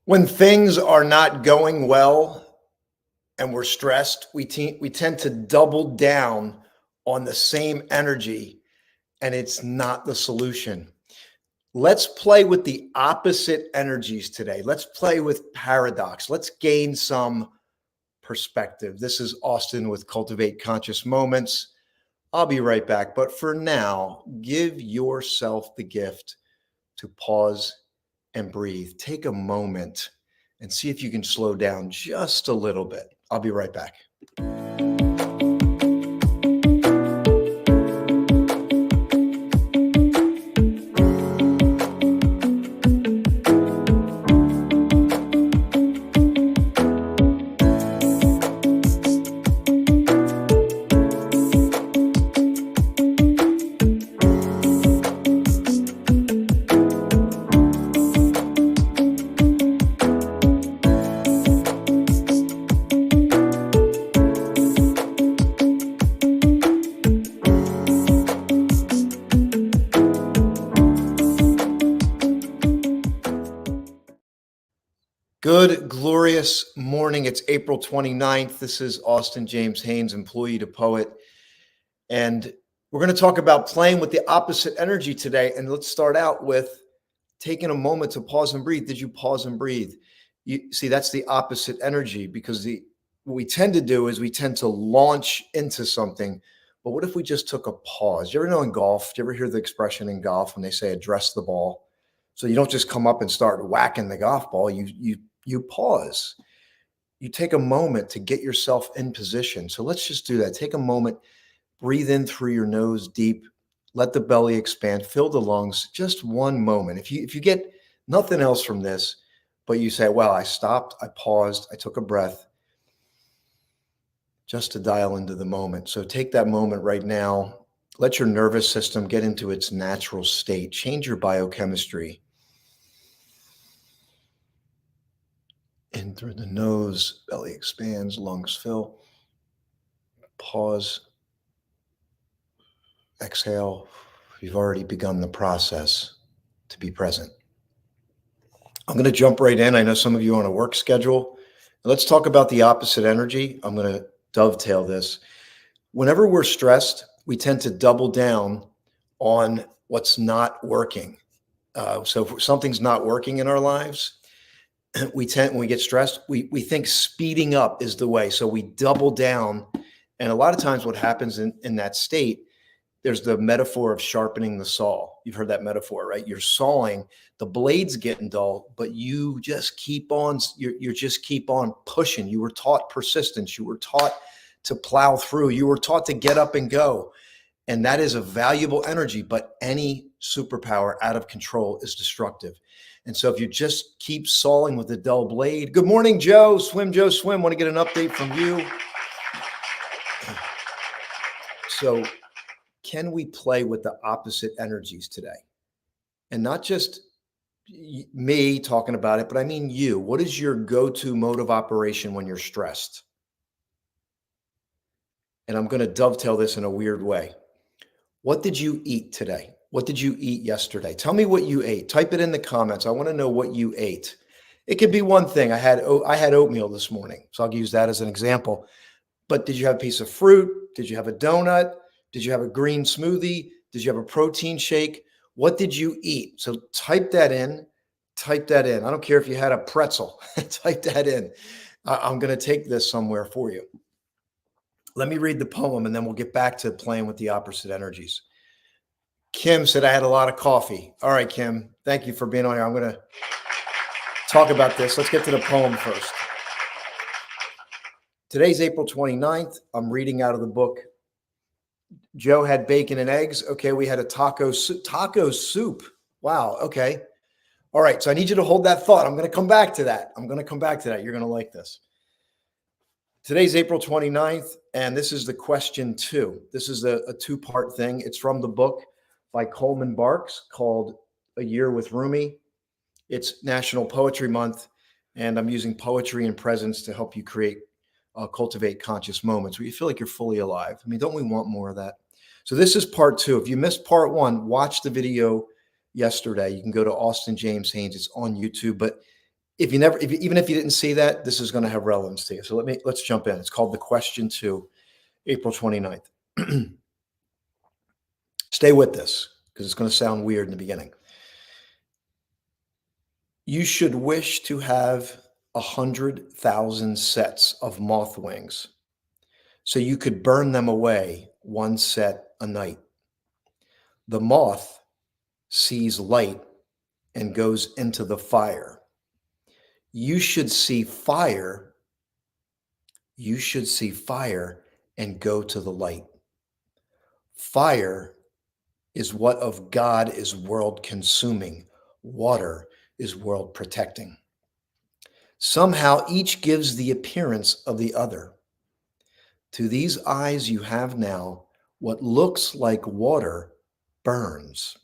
When things are not going well and we're stressed, we tend to double down on the same energy, and it's not the solution. Let's play with the opposite energies today. Let's play with paradox. Let's gain some perspective. This is Austin with Cultivate Conscious Moments. I'll be right back. But for now, give yourself the gift to pause and breathe. Take a moment and see if you can slow down just a little bit. I'll be right back. Good, glorious morning. It's April 29th. This is Austin James Haynes, employee to poet. And we're going to talk about playing with the opposite energy today. And let's start out with taking a moment to pause and breathe. Did you pause and breathe? You see, that's the opposite energy, because what we tend to do is we tend to launch into something. But what if we just took a pause? You ever know in golf, do you ever hear the expression in golf when they say address the ball? So you don't just come up and start whacking the golf ball. You pause. You take a moment to get yourself in position. So let's just do that. Take a moment, breathe in through your nose deep, let the belly expand, fill the lungs, just one moment. If you get nothing else from this, but you say, well, I stopped, I paused, I took a breath, just to dial into the moment. So take that moment right now. Let your nervous system get into its natural state. Change your biochemistry. In through the nose, belly expands, lungs fill. Pause. Exhale. You've already begun the process to be present. I'm going to jump right in. I know some of you are on a work schedule. Let's talk about the opposite energy. I'm going to dovetail this. Whenever we're stressed, we tend to double down on what's not working. So if something's not working in our lives, when we get stressed, we think speeding up is the way. So we double down. And a lot of times what happens in that state, there's the metaphor of sharpening the saw. You've heard that metaphor, right? You're sawing, the blade's getting dull, but you just keep on, you just keep on pushing. You were taught persistence. You were taught to plow through. You were taught to get up and go. And that is a valuable energy, but any superpower out of control is destructive. And so if you just keep sawing with a dull blade, good morning, Joe. Joe Swim. Want to get an update from you. So can we play with the opposite energies today? And not just me talking about it, but I mean you. What is your go-to mode of operation when you're stressed? And I'm going to dovetail this in a weird way. What did you eat today? What did you eat yesterday? Tell me what you ate. Type it in the comments. I want to know what you ate. It could be one thing. I had oatmeal this morning, so I'll use that as an example. But did you have a piece of fruit? Did you have a donut? Did you have a green smoothie? Did you have a protein shake? What did you eat? So type that in. Type that in. I don't care if you had a pretzel. Type that in. I'm going to take this somewhere for you. Let me read the poem, and then we'll get back to playing with the opposite energies. Kim said, I had a lot of coffee. All right, Kim, thank you for being on here. I'm going to talk about this. Let's get to the poem first. Today's April 29th. I'm reading out of the book. Joe had bacon and eggs. Okay, we had a taco soup. Wow, okay. All right, so I need you to hold that thought. I'm going to come back to that. You're going to like this. Today's April 29th, and this is the question 2. This is a two-part thing. It's from the book by Coleman Barks called A Year with Rumi. It's National Poetry Month, and I'm using poetry and presence to help you cultivate conscious moments where you feel like you're fully alive. I mean, don't we want more of that? So this is part 2. If you missed part 1, watch the video yesterday. You can go to Austin James Haynes. It's on YouTube, but Even if you didn't see that, this is going to have relevance to you. So let's jump in. It's called the question to April 29th. Stay with this because it's going to sound weird in the beginning. You should wish to have 100,000 sets of moth wings so you could burn them away one set a night. The moth sees light and goes into the fire. You should see fire. You should see fire and go to the light. Fire is what of God is world consuming. Water is world protecting. Somehow each gives the appearance of the other. To these eyes you have now, what looks like water burns.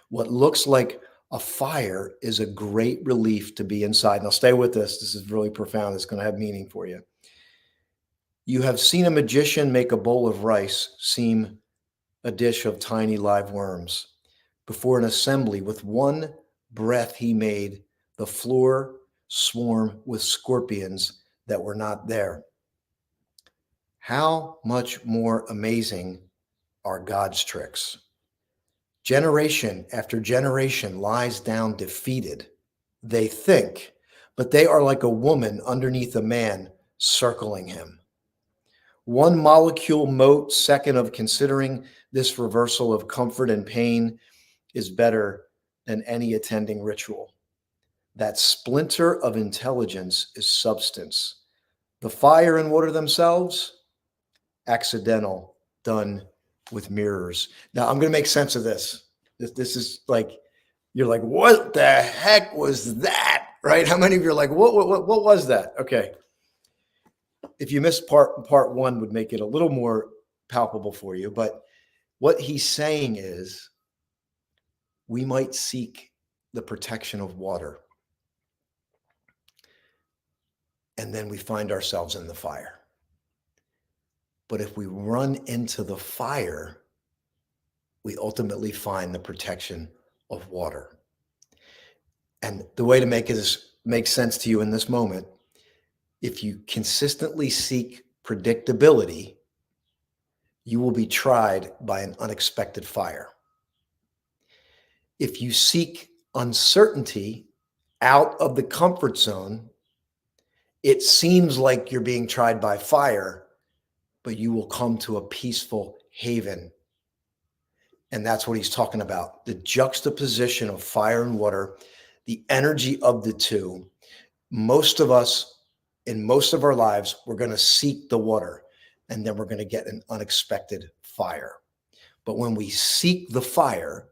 What looks like a fire is a great relief to be inside. Now stay with this. This is really profound. It's going to have meaning for you. You have seen a magician make a bowl of rice seem a dish of tiny live worms. Before an assembly, with one breath he made the floor swarm with scorpions that were not there. How much more amazing are God's tricks? Generation after generation lies down defeated. They think, but they are like a woman underneath a man circling him. One molecule mote second of considering this reversal of comfort and pain is better than any attending ritual. That splinter of intelligence is substance. The fire and water themselves, accidental, done with mirrors. Now I'm going to make sense of this. This is like, you're like, what the heck was that? Right? How many of you are like, what was that? Okay. If you missed part one, would make it a little more palpable for you. But what he's saying is, we might seek the protection of water, and then we find ourselves in the fire. But if we run into the fire, we ultimately find the protection of water. And the way to make this make sense to you in this moment, if you consistently seek predictability, you will be tried by an unexpected fire. If you seek uncertainty out of the comfort zone, it seems like you're being tried by fire, but you will come to a peaceful haven. And that's what he's talking about. The juxtaposition of fire and water, the energy of the two. Most of us, in most of our lives, we're going to seek the water, and then we're going to get an unexpected fire. But when we seek the fire,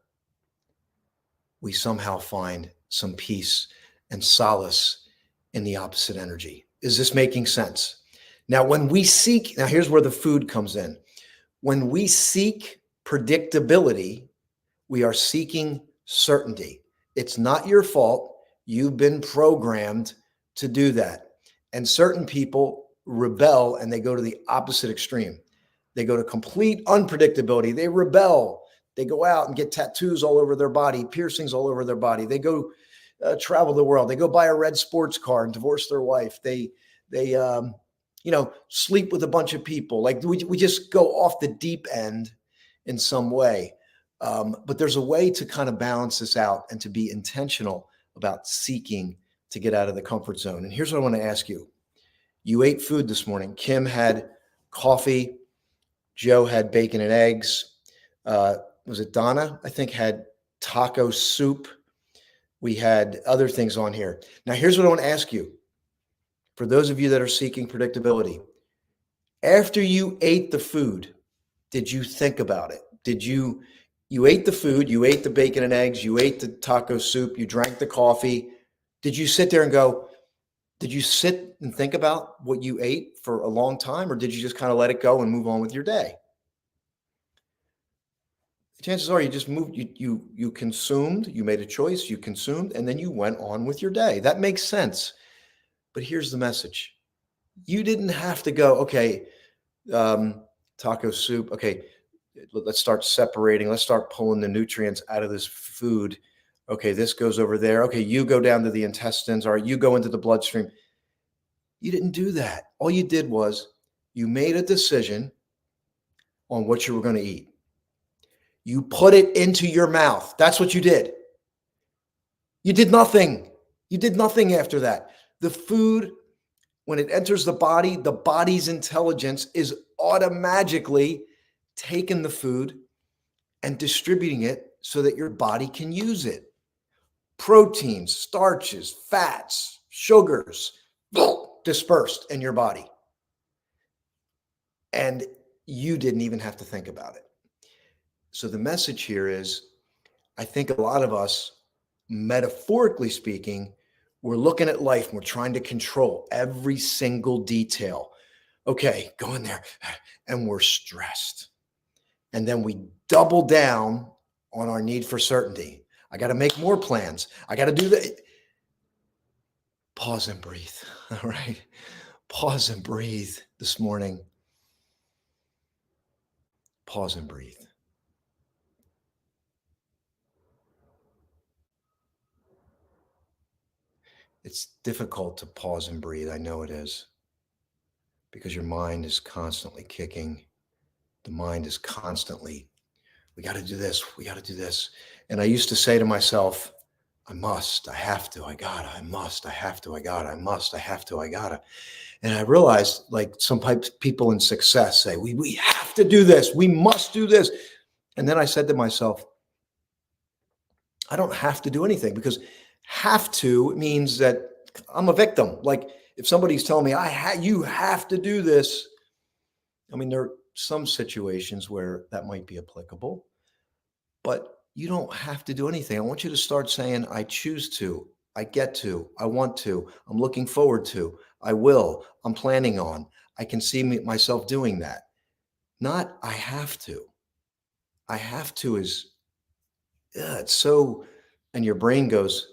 we somehow find some peace and solace in the opposite energy. Is this making sense? Now, here's where the food comes in. When we seek predictability, we are seeking certainty. It's not your fault. You've been programmed to do that. And certain people rebel and they go to the opposite extreme. They go to complete unpredictability. They rebel. They go out and get tattoos all over their body, piercings all over their body. They go travel the world. They go buy a red sports car and divorce their wife. They sleep with a bunch of people. Like we just go off the deep end in some way. But there's a way to kind of balance this out and to be intentional about seeking to get out of the comfort zone. And here's what I want to ask you. You ate food this morning. Kim had coffee. Joe had bacon and eggs. Was it Donna? I think had taco soup. We had other things on here. Now, here's what I want to ask you. For those of you that are seeking predictability, after you ate the food, did you think about it? You ate the food, you ate the bacon and eggs, you ate the taco soup, you drank the coffee. Did you sit there and go, did you sit and think about what you ate for a long time, or did you just kind of let it go and move on with your day? Chances are you just moved, you consumed, you made a choice, you consumed, and then you went on with your day. That makes sense. But here's the message. You didn't have to go, okay, taco soup. Okay, let's start separating. Let's start pulling the nutrients out of this food. Okay, this goes over there. Okay, you go down to the intestines, or you go into the bloodstream. You didn't do that. All you did was you made a decision on what you were going to eat. You put it into your mouth. That's what you did. You did nothing. You did nothing after that. The food, when it enters the body's intelligence is automatically taking the food and distributing it so that your body can use it. Proteins, starches, fats, sugars, dispersed in your body. And you didn't even have to think about it. So the message here is, I think a lot of us, metaphorically speaking, we're looking at life and we're trying to control every single detail. Okay, go in there. And we're stressed. And then we double down on our need for certainty. I got to make more plans. I got to do that. Pause and breathe. All right. Pause and breathe this morning. Pause and breathe. It's difficult to pause and breathe. I know it is, because your mind is constantly kicking. The mind is constantly, we got to do this. We got to do this. And I used to say to myself, I must, I have to, I gotta, I must, I have to, I gotta, I must, I have to, I gotta. And I realized, like some people in success say, we have to do this. We must do this. And then I said to myself, I don't have to do anything, because have to means that I'm a victim. Like if somebody's telling me you have to do this. I mean, there are some situations where that might be applicable, but you don't have to do anything. I want you to start saying, I choose to, I get to, I want to, I'm looking forward to, I will, I'm planning on, I can see myself doing that. Not I have to. I have to is, it's so, and your brain goes,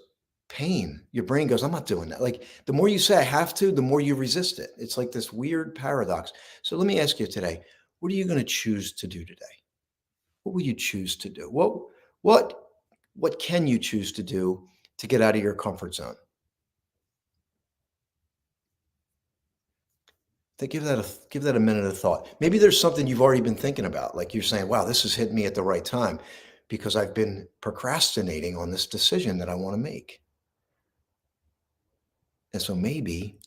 pain. Your brain goes, I'm not doing that. Like the more you say I have to, the more you resist it. It's like this weird paradox. So let me ask you today, what are you going to choose to do today? What will you choose to do? What can you choose to do to get out of your comfort zone? Give that a minute of thought. Maybe there's something you've already been thinking about, like you're saying, wow, this has hit me at the right time because I've been procrastinating on this decision that I want to make. And so maybe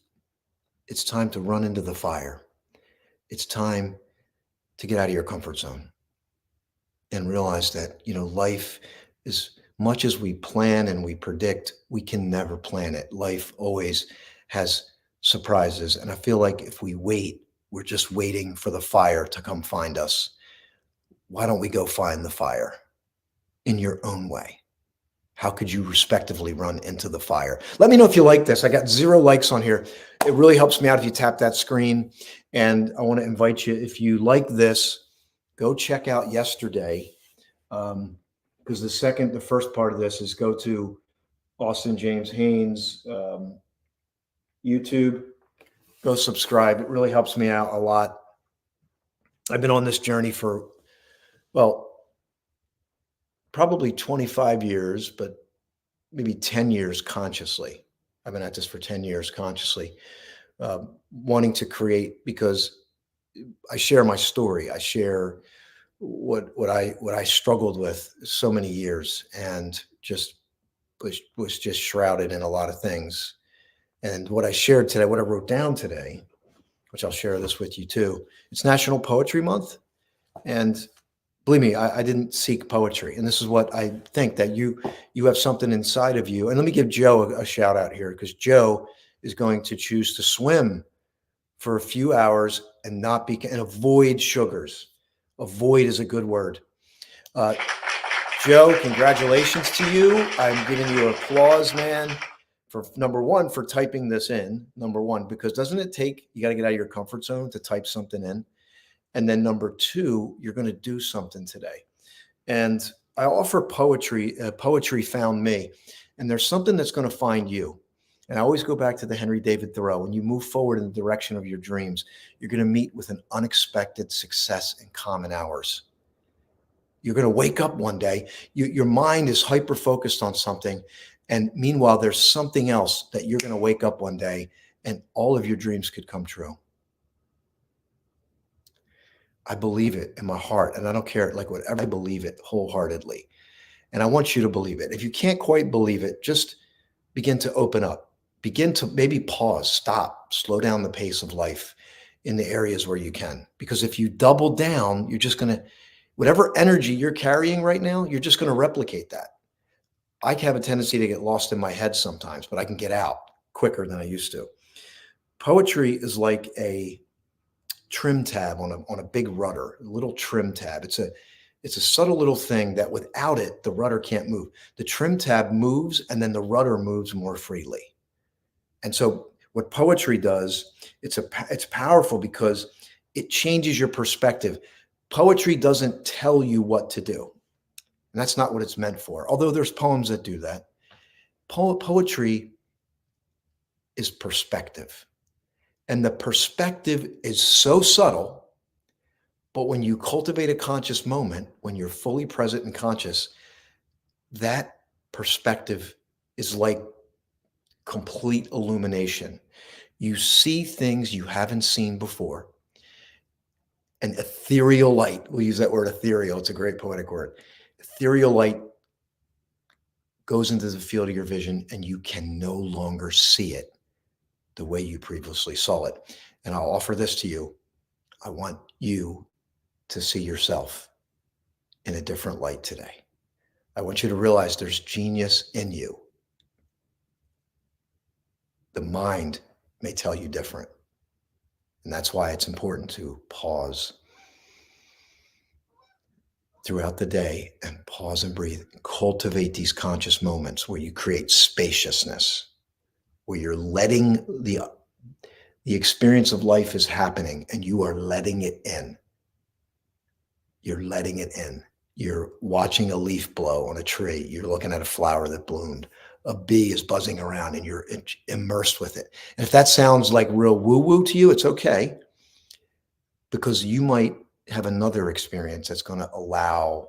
it's time to run into the fire. It's time to get out of your comfort zone and realize that, life, as much as we plan and we predict, we can never plan it. Life always has surprises. And I feel like if we wait, we're just waiting for the fire to come find us. Why don't we go find the fire in your own way? How could you respectively run into the fire? Let me know if you like this. I got 0 likes on here. It really helps me out if you tap that screen. And I want to invite you, if you like this, go check out yesterday. Because the first part of this is go to Austin James Haynes YouTube. Go subscribe. It really helps me out a lot. I've been on this journey for, well, probably 25 years, but maybe 10 years consciously. I've been at this for 10 years consciously, wanting to create, because I share my story. I share what I struggled with so many years, and just was just shrouded in a lot of things. And what I shared today, what I wrote down today, which I'll share this with you too. It's National Poetry Month. And believe me, I didn't seek poetry. And this is what I think, that you have something inside of you. And let me give Joe a shout out here, because Joe is going to choose to swim for a few hours and and avoid sugars. Avoid is a good word. Joe, congratulations to you. I'm giving you applause, man, for number one, for typing this in, number one, because doesn't it take, you got to get out of your comfort zone to type something in. And then number two, you're going to do something today. And I offer poetry. Poetry found me. And there's something that's going to find you. And I always go back to the Henry David Thoreau. When you move forward in the direction of your dreams, you're going to meet with an unexpected success in common hours. You're going to wake up one day, your mind is hyper focused on something. And meanwhile, there's something else that you're going to wake up one day and all of your dreams could come true. I believe it in my heart, and I don't care, like whatever, I believe it wholeheartedly. And I want you to believe it. If you can't quite believe it, just begin to open up, begin to maybe pause, stop, slow down the pace of life in the areas where you can. Because if you double down, you're just going to, whatever energy you're carrying right now, you're just going to replicate that. I have a tendency to get lost in my head sometimes, but I can get out quicker than I used to. Poetry is like a trim tab on a big rudder, a little trim tab. It's a subtle little thing that without it, the rudder can't move. The trim tab moves and then the rudder moves more freely. And so what poetry does, it's powerful because it changes your perspective. Poetry doesn't tell you what to do. And that's not what it's meant for. Although there's poems that do that. Poetry is perspective. And the perspective is so subtle, but when you cultivate a conscious moment, when you're fully present and conscious, that perspective is like complete illumination. You see things you haven't seen before. An ethereal light, we'll use that word ethereal, it's a great poetic word. Ethereal light goes into the field of your vision and you can no longer see it the way you previously saw it. And I'll offer this to you. I want you to see yourself in a different light today. I want you to realize there's genius in you. The mind may tell you different. And that's why it's important to pause throughout the day and pause and breathe. Cultivate these conscious moments where you create spaciousness, where you're letting the experience of life is happening and you are letting it in. You're letting it in. You're watching a leaf blow on a tree. You're looking at a flower that bloomed. A bee is buzzing around and you're immersed with it. And if that sounds like real woo-woo to you, it's okay. Because you might have another experience that's going to allow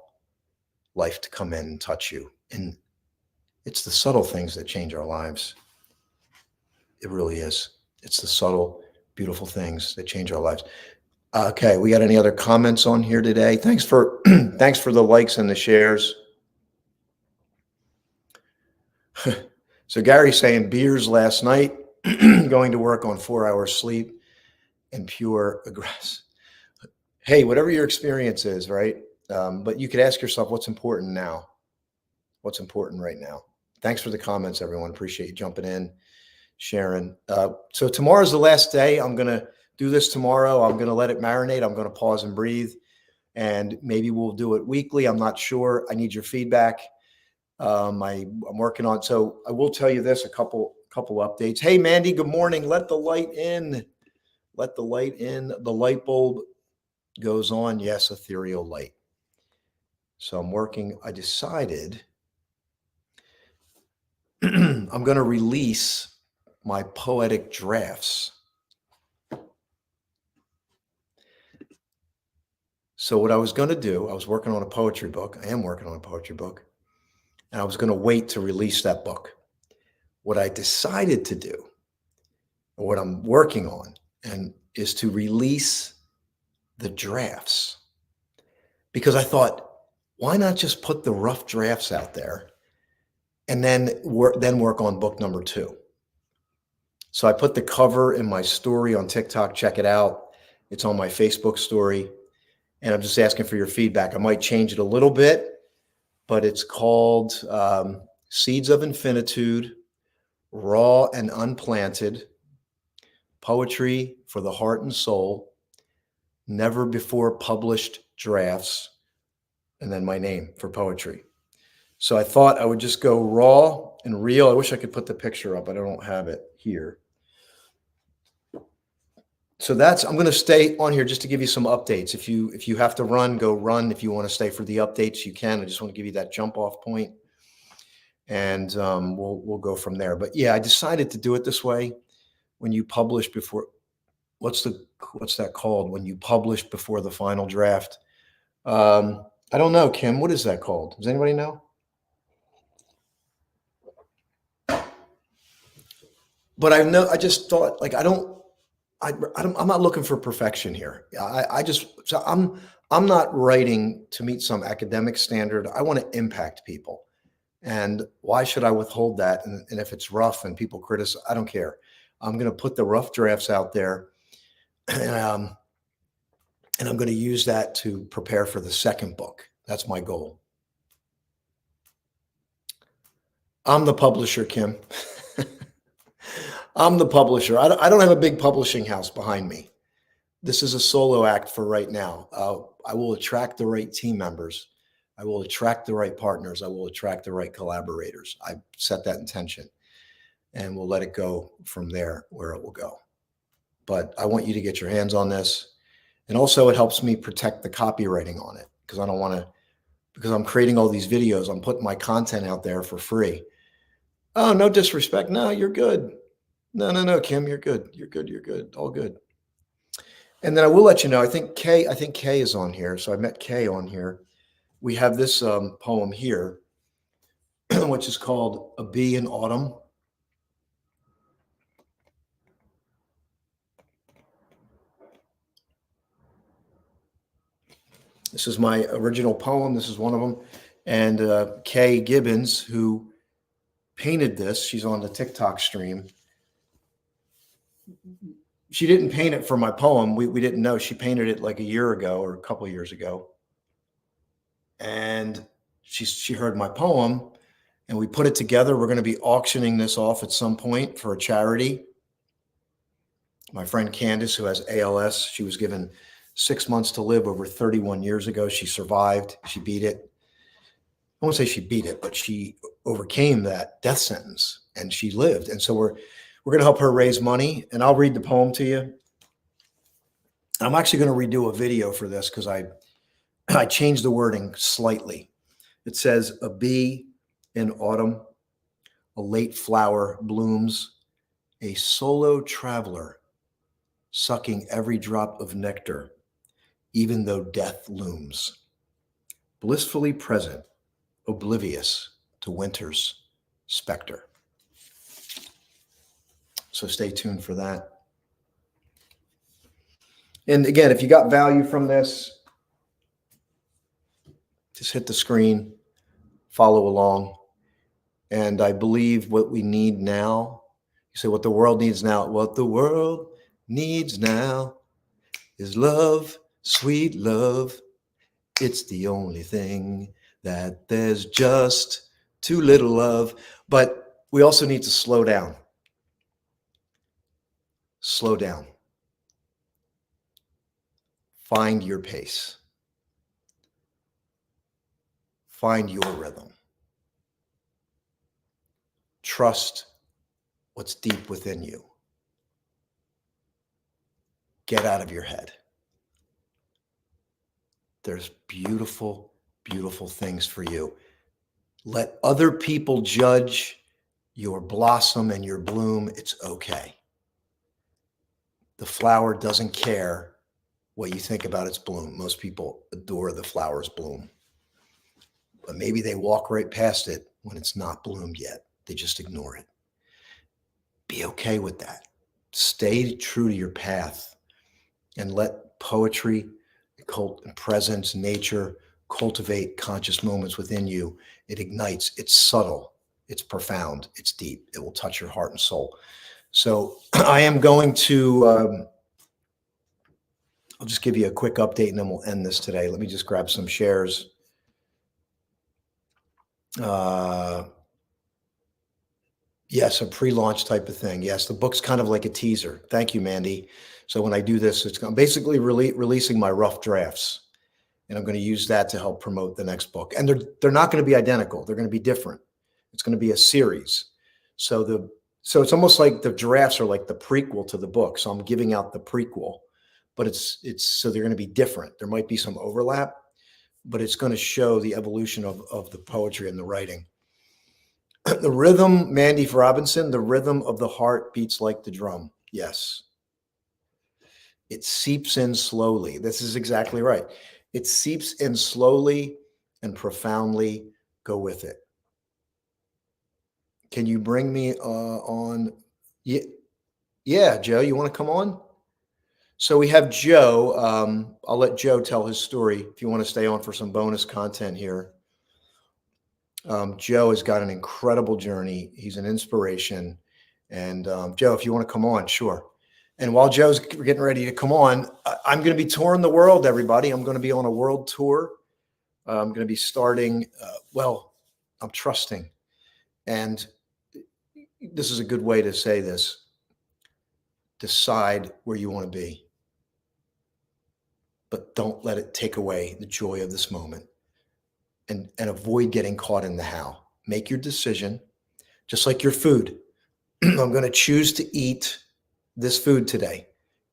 life to come in and touch you. And it's the subtle things that change our lives. It really is. It's the subtle, beautiful things that change our lives. Okay, we got any other comments on here today? Thanks for thanks for the likes and the shares. So Gary's saying beers last night, going to work on 4 hours sleep and pure aggressive. Hey, whatever your experience is, right? But you could ask yourself, what's important now? What's important right now? Thanks for the comments, everyone. Appreciate you jumping in, sharing. So tomorrow's the last day. I'm going to do this tomorrow. I'm going to let it marinate. I'm going to pause and breathe. And maybe we'll do it weekly. I'm not sure. I need your feedback. I'm working on. So I will tell you this, a couple updates. Hey, Mandy, good morning. Let the light in. Let the light in. The light bulb goes on. Yes, ethereal light. So I'm working. I decided I'm going to release my poetic drafts. So what I was going to do, I was working on a poetry book. I am working on a poetry book. And I was going to wait to release that book. What I decided to do, or what I'm working on, and is to release the drafts. Because I thought, why not just put the rough drafts out there and then work on book number 2? So I put the cover in my story on TikTok. Check it out. It's on my Facebook story. And I'm just asking for your feedback. I might change it a little bit, but it's called Seeds of Infinitude, Raw and Unplanted, Poetry for the Heart and Soul, Never Before Published Drafts, and then my name for poetry. So I thought I would just go raw and real. I wish I could put the picture up, but I don't have it here. So I'm going to stay on here just to give you some updates. If you have to run, go run. If you want to stay for the updates, you can. I just want to give you that jump off point, and we'll go from there. But yeah, I decided to do it this way. When you publish before, what's that called? When you publish before the final draft, I don't know, Kim. What is that called? Does anybody know? But I know, I just thought, like, I'm not looking for perfection here. I'm not writing to meet some academic standard. I want to impact people. And why should I withhold that? And if it's rough and people criticize, I don't care. I'm going to put the rough drafts out there, and, and I'm going to use that to prepare for the second book. That's my goal. I'm the publisher, Kim. I'm the publisher. I don't have a big publishing house behind me. This is a solo act for right now. I will attract the right team members. I will attract the right partners. I will attract the right collaborators. I set that intention, and we'll let it go from there where it will go. But I want you to get your hands on this. And also, it helps me protect the copywriting on it, because I don't want to, because I'm creating all these videos. I'm putting my content out there for free. Oh, no disrespect. No, you're good. No, Kim, you're good. You're good. You're good. All good. And then I will let you know, I think Kay is on here. So I met Kay on here. We have this poem here, which is called A Bee in Autumn. This is my original poem. This is one of them. And Kay Gibbons, who painted this, she's on the TikTok stream. She didn't paint it for my poem. We didn't know. She painted it like a year ago or a couple of years ago. And she heard my poem, and we put it together. We're going to be auctioning this off at some point for a charity. My friend Candace, who has ALS, she was given 6 months to live over 31 years ago. She survived. She beat it. I won't say she beat it, but she overcame that death sentence, and she lived. And so we're going to help her raise money, and I'll read the poem to you. I'm actually going to redo a video for this because I changed the wording slightly. It says, a bee in autumn, a late flower blooms, a solo traveler sucking every drop of nectar, even though death looms, blissfully present, oblivious to winter's specter. So stay tuned for that. And again, if you got value from this, just hit the screen, follow along. And I believe what we need now, you say what the world needs now, what the world needs now is love, sweet love. It's the only thing that there's just too little of. But we also need to slow down. Slow down. Find your pace. Find your rhythm. Trust what's deep within you. Get out of your head. There's beautiful, beautiful things for you. Let other people judge your blossom and your bloom. It's okay. The flower doesn't care what you think about its bloom. Most people adore the flower's bloom, but maybe they walk right past it when it's not bloomed yet. They just ignore it. Be okay with that. Stay true to your path and let poetry, presence, nature cultivate conscious moments within you. It ignites. It's subtle. It's profound. It's deep. It will touch your heart and soul. So I am going to, I'll just give you a quick update and then we'll end this today. Let me just grab some shares. Yes, a pre-launch type of thing. Yes, the book's kind of like a teaser. Thank you, Mandy. So when I do this, I'm basically releasing my rough drafts, and I'm going to use that to help promote the next book. And they're not going to be identical. They're going to be different. It's going to be a series. So it's almost like the drafts are like the prequel to the book. So I'm giving out the prequel, but it's so they're going to be different. There might be some overlap, but it's going to show the evolution of the poetry and the writing. The rhythm, Mandy Robinson, the rhythm of the heart beats like the drum. Yes. It seeps in slowly. This is exactly right. It seeps in slowly and profoundly. Go with it. Can you bring me on? Yeah, Joe, you want to come on? So we have Joe. I'll let Joe tell his story if you want to stay on for some bonus content here. Joe has got an incredible journey. He's an inspiration. And Joe, if you want to come on, sure. And while Joe's getting ready to come on, I'm going to be touring the world, everybody. I'm going to be on a world tour. I'm going to be starting, I'm trusting. And this is a good way to say this. Decide where you want to be, but don't let it take away the joy of this moment, and avoid getting caught in the how. Make your decision, just like your food. I'm going to choose to eat this food today.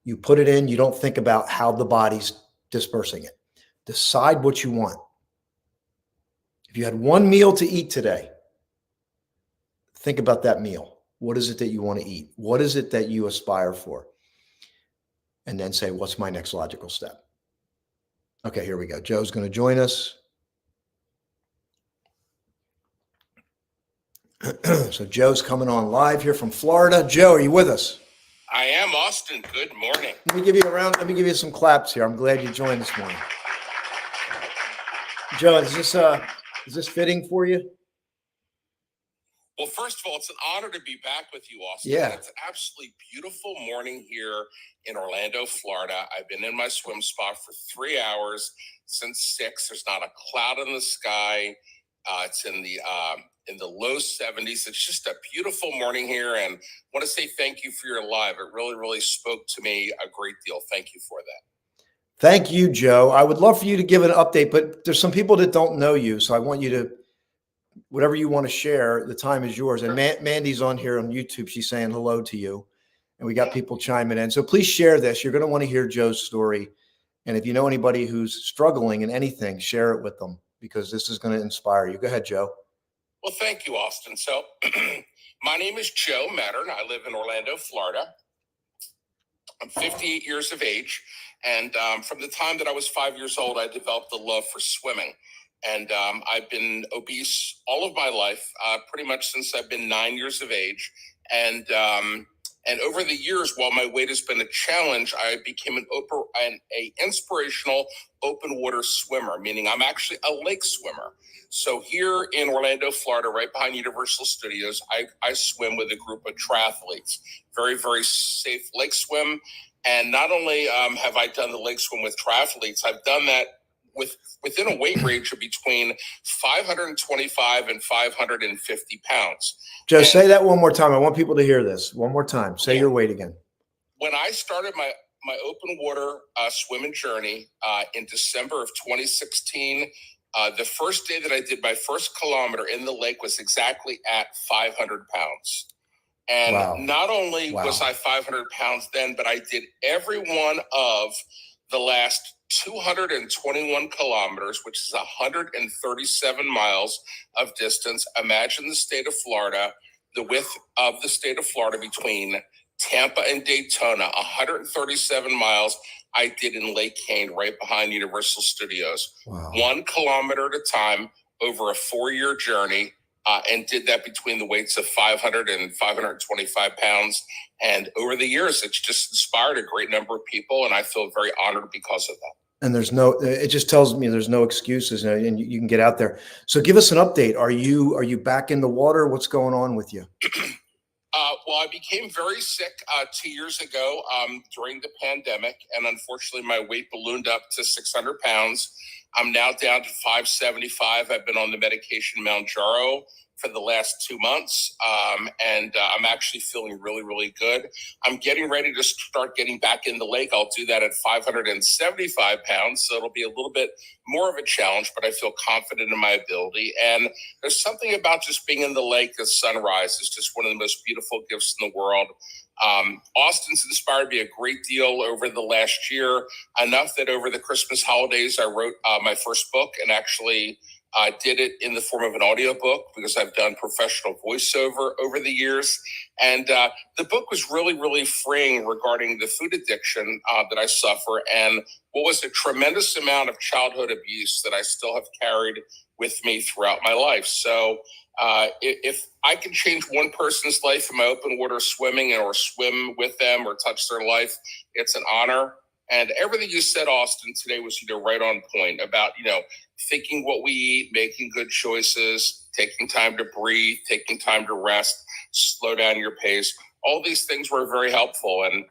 You put it in, you don't think about how the body's dispersing it. Decide what you want. If you had one meal to eat today, think about that meal. What is it that you want to eat? What is it that you aspire for? And then say, what's my next logical step? Okay, here we go. Joe's going to join us. So Joe's coming on live here from Florida. Joe, are you with us? I am, Austin. Good morning. Let me give you a round. Let me give you some claps here. I'm glad you joined this morning. Joe, is this fitting for you? Well, first of all, it's an honor to be back with you, Austin. Yeah. It's an absolutely beautiful morning here in Orlando, Florida. I've been in my swim spot for 3 hours since 6. There's not a cloud in the sky. It's in the low 70s. It's just a beautiful morning here, and I want to say thank you for your live. It really, really spoke to me a great deal. Thank you for that. Thank you, Joe. I would love for you to give an update, but there's some people that don't know you, so I want you to, whatever you want to share, the time is yours. And Mandy's on here on YouTube. She's saying hello to you, and we got people chiming in. So please share this. You're going to want to hear Joe's story. And if you know anybody who's struggling in anything, share it with them, because this is going to inspire you. Go ahead, Joe. Well, thank you, Austin. So my name is Joe Mattern. I live in Orlando, Florida. I'm 58 years of age. And from the time that I was 5 years old, I developed a love for swimming. And I've been obese all of my life, pretty much since I've been 9 years of age. And over the years, while my weight has been a challenge, I became an inspirational open water swimmer, meaning I'm actually a lake swimmer. So here in Orlando, Florida, right behind Universal Studios, I swim with a group of triathletes. Very, very safe lake swim. And not only have I done the lake swim with triathletes, I've done that within a weight range of between 525 and 550 pounds. Joe, say that one more time. I want people to hear this. One more time. Say your weight again. When I started my open water swimming journey in December of 2016, the first day that I did my first kilometer in the lake was exactly at 500 pounds. And Not only was I 500 pounds then, but I did every one of the last 221 kilometers, which is 137 miles of distance. Imagine the state of Florida, the width of the state of Florida between Tampa and Daytona, 137 miles I did in Lake Cane, right behind Universal Studios. 1 kilometer at a time over a 4-year journey. And did that between the weights of 500 and 525 pounds. And over the years, it's just inspired a great number of people. And I feel very honored because of that. And it just tells me there's no excuses, and you can get out there. So give us an update. Are you back in the water? What's going on with you? Well, I became very sick 2 years ago during the pandemic. And unfortunately, my weight ballooned up to 600 pounds. I'm now down to 575. I've been on the medication Mounjaro for the last 2 months. And I'm actually feeling really, really good. I'm getting ready to start getting back in the lake. I'll do that at 575 pounds. So it'll be a little bit more of a challenge, but I feel confident in my ability. And there's something about just being in the lake at sunrise. It's just one of the most beautiful gifts in the world. Austin's inspired me a great deal over the last year, enough that over the Christmas holidays, I wrote my first book and actually I did it in the form of an audiobook because I've done professional voiceover over the years. And the book was really, really freeing regarding the food addiction that I suffer and what was a tremendous amount of childhood abuse that I still have carried with me throughout my life. So if I can change one person's life in my open water swimming or swim with them or touch their life, it's an honor. And everything you said, Austin, today was, right on point about, thinking what we eat, making good choices, taking time to breathe, taking time to rest, slow down your pace. All these things were very helpful. And,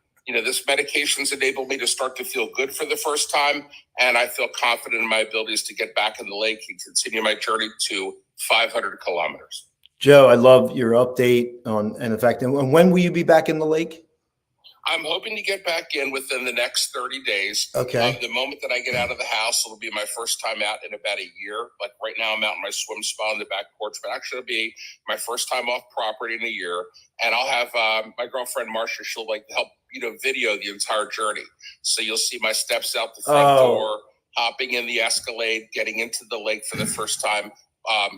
this medication's enabled me to start to feel good for the first time. And I feel confident in my abilities to get back in the lake and continue my journey to 500 kilometers. Joe, I love your update on, and in fact, and when will you be back in the lake? I'm hoping to get back in within the next 30 days. Okay. The moment that I get out of the house, it'll be my first time out in about a year. Like right now, I'm out in my swim spa on the back porch, but actually it'll be my first time off property in a year. And I'll have my girlfriend, Marcia, she'll help, video the entire journey. So you'll see my steps out the front door, hopping in the Escalade, getting into the lake for the first time.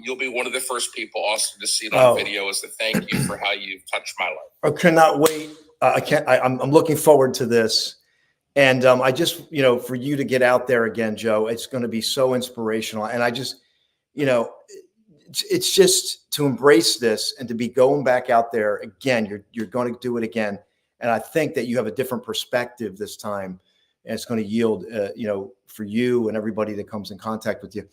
You'll be one of the first people, Austin, to see it on video as a thank you for how you've touched my life. I cannot wait. I'm looking forward to this. And I just, for you to get out there again, Joe, it's going to be so inspirational. And I just, it's just to embrace this and to be going back out there again. You're going to do it again. And I think that you have a different perspective this time, and it's going to yield, for you and everybody that comes in contact with you.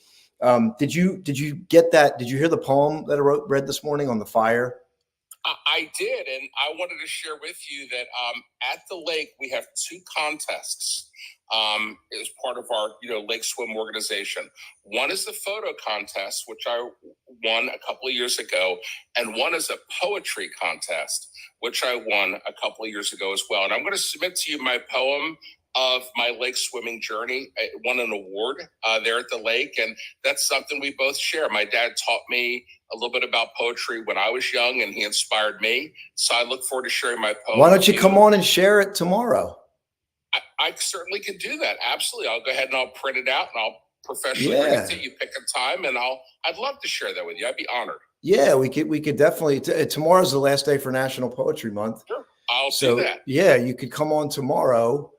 Did you get that? Did you hear the poem that I read this morning on the fire? I did, and I wanted to share with you that at the lake we have two contests as part of our lake swim organization. One is the photo contest, which I won a couple of years ago, and one is a poetry contest, which I won a couple of years ago as well. And I'm going to submit to you my poem of my lake swimming journey. I won an award there at the lake, and that's something we both share. My dad taught me a little bit about poetry when I was young, and he inspired me. So I look forward to sharing my poem. Why don't you come on and share it tomorrow? I certainly could do that. Absolutely. I'll go ahead and I'll print it out and I'll professionally bring it to you. Pick a time, and I'd love to share that with you. I'd be honored. Yeah, we could definitely. Tomorrow's the last day for National Poetry Month. Sure, I'll do that. Yeah, you could come on tomorrow.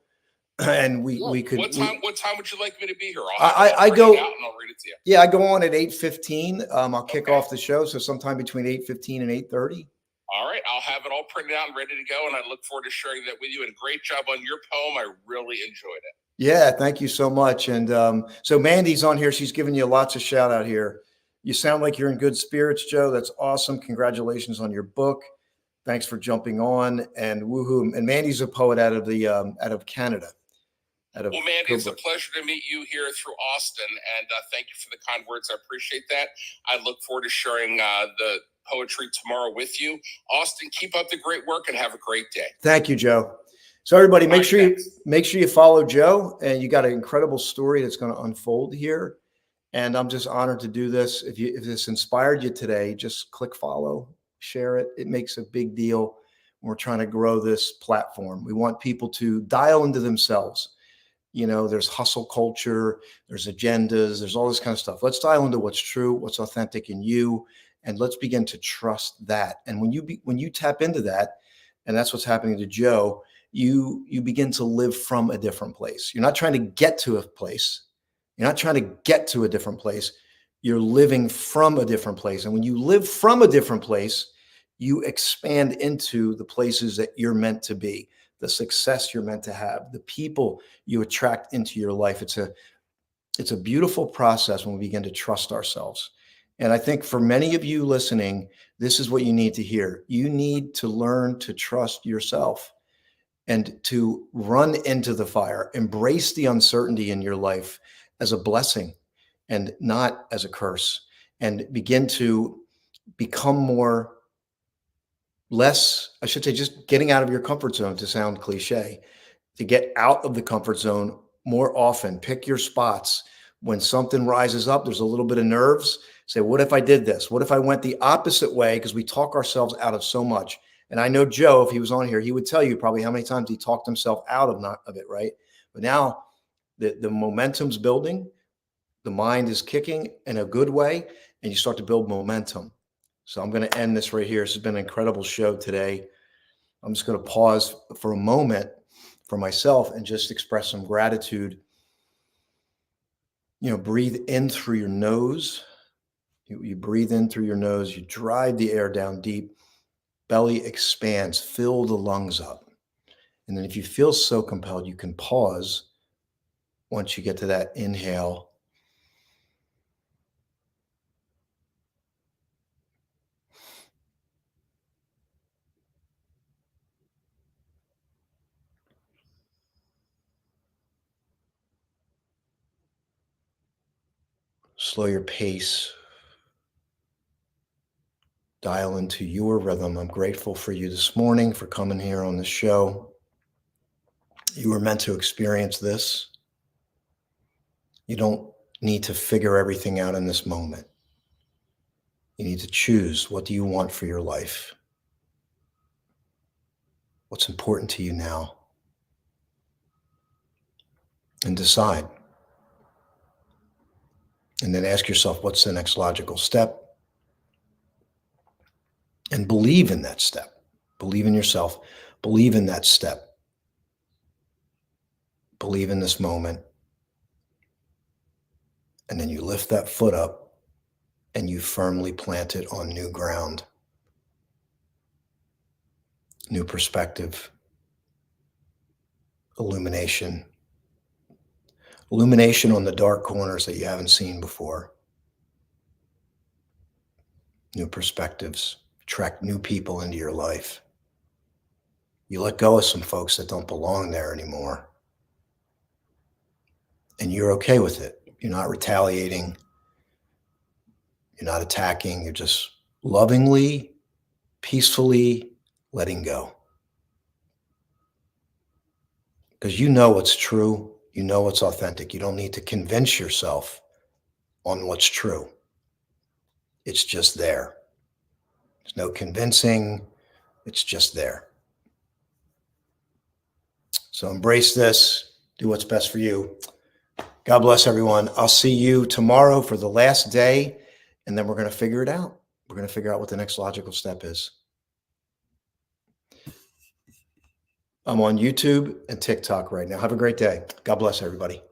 And we could. What time would you like me to be here? I go out and I'll read it to you. Yeah, I go on at 8:15. I'll kick off the show, so sometime between 8:15 and 8:30. All right, I'll have it all printed out and ready to go, and I look forward to sharing that with you. And great job on your poem. I really enjoyed it. Yeah, thank you so much. And so Mandy's on here. She's giving you lots of shout out here. You sound like you're in good spirits, Joe. That's awesome. Congratulations on your book. Thanks for jumping on, and woohoo. And Mandy's a poet out of Canada. Well, Mandy, it's a pleasure to meet you here through Austin, and thank you for the kind words. I appreciate that. I look forward to sharing the poetry tomorrow with you. Austin, keep up the great work and have a great day. Thank you, Joe. So everybody, make sure you follow Joe, and you got an incredible story that's going to unfold here. And I'm just honored to do this. If this inspired you today, just click follow, share it. It makes a big deal. We're trying to grow this platform. We want people to dial into themselves. There's hustle culture, there's agendas, there's all this kind of stuff. Let's dial into what's true, what's authentic in you, and let's begin to trust that. And when you tap into that, and that's what's happening to Joe, you begin to live from a different place. You're not trying to get to a place. You're not trying to get to a different place. You're living from a different place. And when you live from a different place, you expand into the places that you're meant to be, the success you're meant to have, the people you attract into your life. It's a beautiful process when we begin to trust ourselves. And I think for many of you listening, this is what you need to hear. You need to learn to trust yourself and to run into the fire, embrace the uncertainty in your life as a blessing and not as a curse, and begin to become just getting out of your comfort zone, to sound cliche, to get out of the comfort zone more often. Pick your spots. When something rises up, there's a little bit of nerves. Say, what if I did this? What if I went the opposite way? Because we talk ourselves out of so much. And I know Joe, if he was on here, he would tell you probably how many times he talked himself out of it, right? But now the momentum's building. the mind is kicking in a good way, and you start to build momentum. So I'm going to end this right here. This has been an incredible show today. I'm just going to pause for a moment for myself and just express some gratitude. Breathe in through your nose. You breathe in through your nose. You drive the air down deep. Belly expands. Fill the lungs up. And then if you feel so compelled, you can pause once you get to that inhale. Slow your pace. Dial into your rhythm. I'm grateful for you this morning for coming here on the show. You were meant to experience this. You don't need to figure everything out in this moment. You need to choose, what do you want for your life? What's important to you now? And decide. And then ask yourself, what's the next logical step? And believe in that step. Believe in yourself. Believe in that step. Believe in this moment. And then you lift that foot up and you firmly plant it on new ground. New perspective. Illumination. Illumination on the dark corners that you haven't seen before. New perspectives. Attract new people into your life. You let go of some folks that don't belong there anymore. And you're okay with it. You're not retaliating. You're not attacking. You're just lovingly, peacefully letting go. Because you know what's true. You know what's authentic. You don't need to convince yourself on what's true. It's just there. There's no convincing. It's just there. So embrace this. Do what's best for you. God bless everyone. I'll see you tomorrow for the last day, and then we're going to figure it out. We're going to figure out what the next logical step is. I'm on YouTube and TikTok right now. Have a great day. God bless everybody.